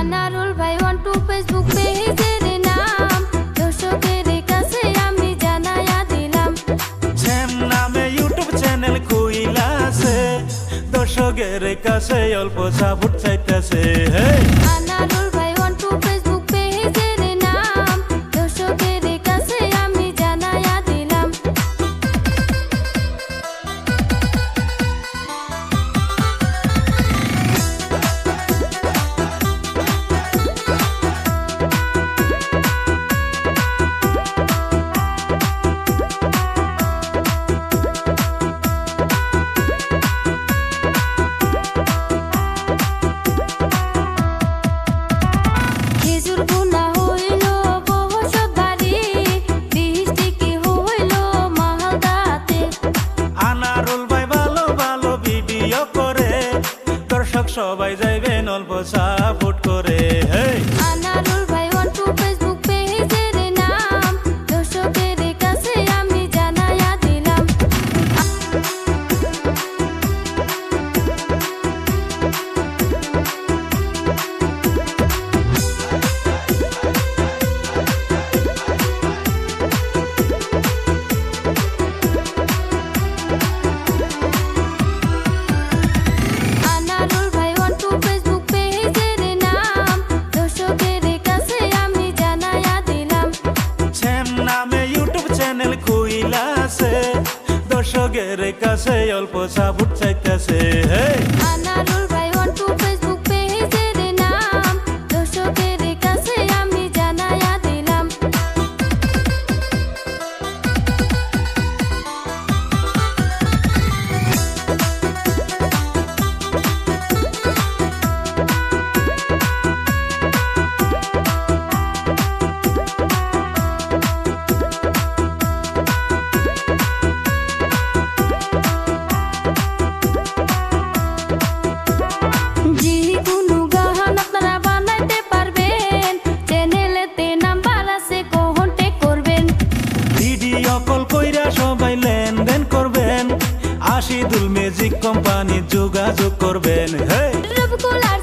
আনারুল ভাই one two Facebook পেজের নাম দর্শকের কাছে আমি জানায়া দিলাম। জ্যাম নামে ইউটিউব চ্যানেল খুইলাছে, দর্শকের কাছে অল্প সাপোর্ট চাইতেছে। আনারুল ভাই ওয়ান টু ফেসবুক পেজের নাম দর্শকের কাছে আমি জানায়া দিলাম। খেজুর গুনা হইল বহসত বাড়ি, বৃষ্টি হইল মালদাতে। আনারুল ভাই ভালো ভালো ভিডিও করে, দর্শক সবাই যাইবেন অল্প সাপোর্ট করে। আনারুল ভাই ওয়ান টু ফেসবুক পেজের নাম দর্শকের কাছে আমি জানায়া দিলাম। আনারুল ভাই ওয়ান টু ফেসবুক পেজের নাম দর্শকের কাছে আমি জানায়া দিলাম। জ্যাম নামে ইউটিউব চ্যানেল খুইলাছে, দর্শকের কাছে অল্প সাপোর্ট চাইতেছে। আনারুল ভাই ওয়ান টু ফেসবুক পেজের নাম দর্শকের কাছে আমি জানায়া দিলাম। যেকোনো গান আপনারা বানাইতে পারবেন, চ্যানেলেতে নাম্বার আছে কন্টাক্ট করবেন। ভিডিও কল কইরা সবাই লেনদেন করবেন, আশিদুল ম্যাজিক কোম্পানি যোগাযোগ করবেন। রূপকলার